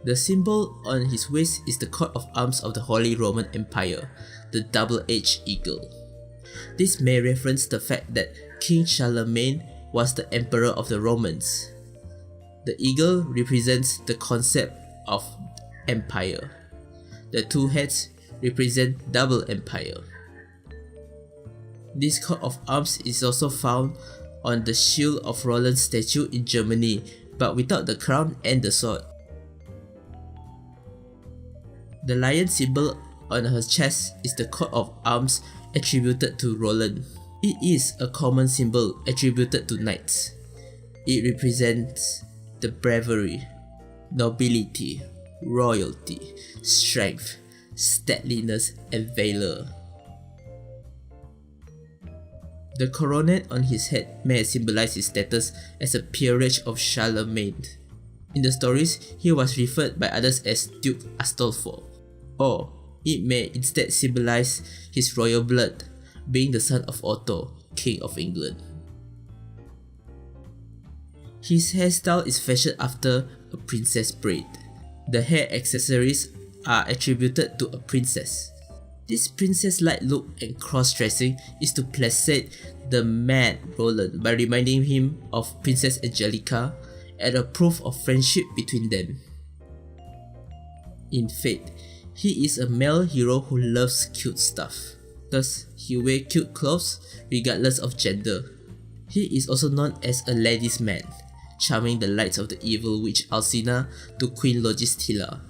The symbol on his waist is the coat of arms of the Holy Roman Empire, the double-edged eagle. This may reference the fact that King Charlemagne was the emperor of the Romans. The eagle represents the concept of empire. The two heads represent double empire. This coat of arms is also found on the shield of Roland's statue in Germany, but without the crown and the sword. The lion symbol on her chest is the coat of arms attributed to Roland. It is a common symbol attributed to knights. It represents the bravery, nobility, royalty, strength, stateliness, and valor. The coronet on his head may symbolize his status as a peerage of Charlemagne. In the stories, he was referred by others as Duke Astolfo, or it may instead symbolize his royal blood, being the son of Otto, King of England. His hairstyle is fashioned after a princess braid. The hair accessories are attributed to a princess. This princess-like look and cross-dressing is to placate the mad Roland by reminding him of Princess Angelica and a proof of friendship between them. In Fate, he is a male hero who loves cute stuff. Thus, he wears cute clothes regardless of gender. He is also known as a ladies' man, charming the lights of the evil witch Alcina to Queen Logistilla.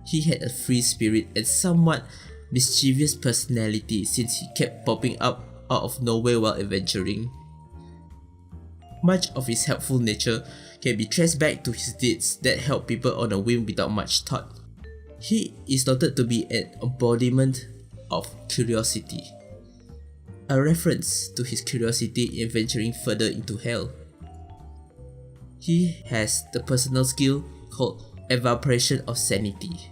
He had a free spirit and somewhat mischievous personality since he kept popping up out of nowhere while adventuring. Much of his helpful nature can be traced back to his deeds that help people on a whim without much thought. He is noted to be an embodiment of curiosity, a reference to his curiosity in venturing further into hell. He has the personal skill called evaporation of sanity.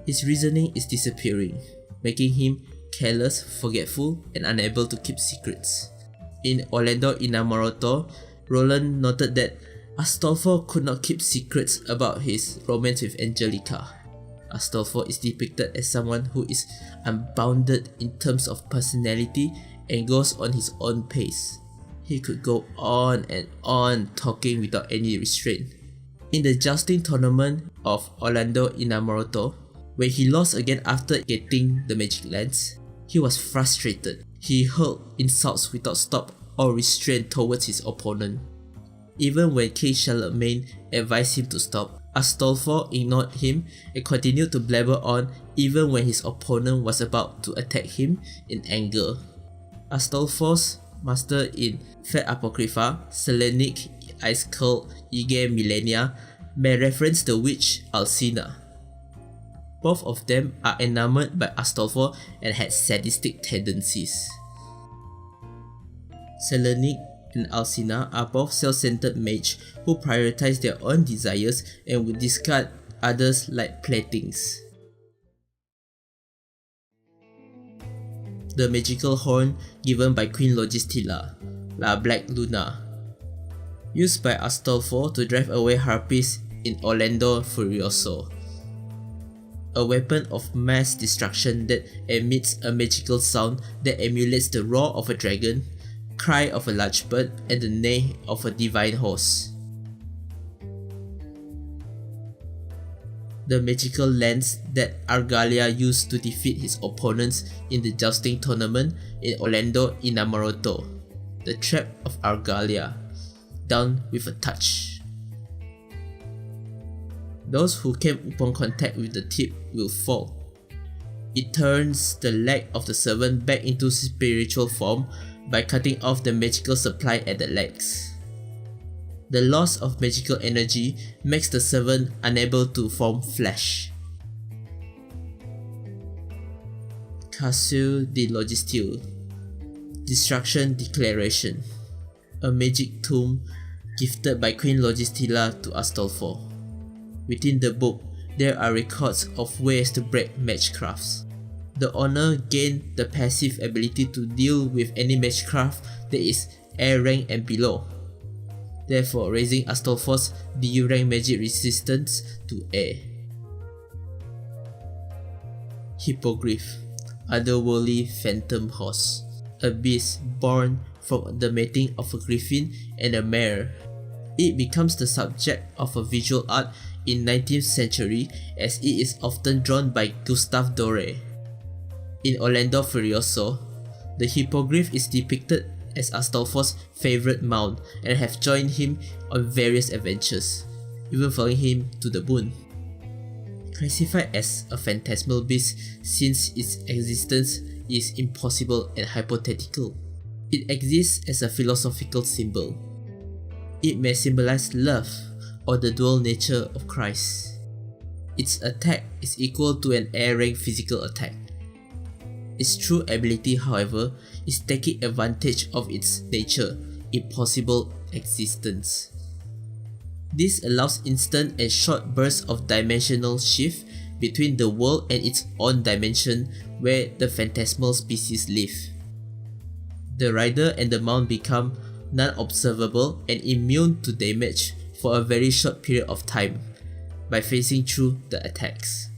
His reasoning is disappearing, making him careless, forgetful, and unable to keep secrets. In Orlando Innamorato, Roland noted that Astolfo could not keep secrets about his romance with Angelica. Astolfo is depicted as someone who is unbounded in terms of personality and goes on his own pace. He could go on and on talking without any restraint. In the jousting tournament of Orlando Innamorato, when he lost again after getting the magic lens, he was frustrated. He hurled insults without stop or restraint towards his opponent. Even when King Charlemagne advised him to stop, Astolfo ignored him and continued to blabber on even when his opponent was about to attack him in anger. Astolfo's master in Fat Apocrypha, Selenic Ice Cult Ige Millennia, may reference the witch Alcina. Both of them are enamored by Astolfo and had sadistic tendencies. Selenic and Alcina are both self-centered mages who prioritize their own desires and would discard others like playthings. The magical horn given by Queen Logistilla, La Black Luna, used by Astolfo to drive away harpies in Orlando Furioso, a weapon of mass destruction that emits a magical sound that emulates the roar of a dragon, cry of a large bird, and the neigh of a divine horse. The magical lance that Argalia used to defeat his opponents in the jousting tournament in Orlando Innamorato, the Trap of Argalia, down with a touch. Those who came upon contact with the tip will fall. It turns the leg of the servant back into spiritual form by cutting off the magical supply at the legs. The loss of magical energy makes the servant unable to form flesh. Castle de Logistil, Destruction Declaration, a magic tomb gifted by Queen Logistilla to Astolfo. Within the book, there are records of ways to break magecrafts. The owner gained the passive ability to deal with any magecraft that is air rank and below, therefore raising Astolfo's D rank magic resistance to air. Hippogriff, otherworldly phantom horse, a beast born from the mating of a griffin and a mare. It becomes the subject of a visual art in 19th century as it is often drawn by Gustave Doré. In Orlando Furioso, the hippogriff is depicted as Astolfo's favorite mount and have joined him on various adventures, even following him to the moon. Classified as a phantasmal beast since its existence is impossible and hypothetical, it exists as a philosophical symbol. It may symbolize love or the dual nature of Christ. Its attack is equal to an air-rank physical attack. Its true ability, however, is taking advantage of its nature, impossible existence. This allows instant and short bursts of dimensional shift between the world and its own dimension where the phantasmal species live. The rider and the mount become non-observable and immune to damage for a very short period of time by facing through the attacks.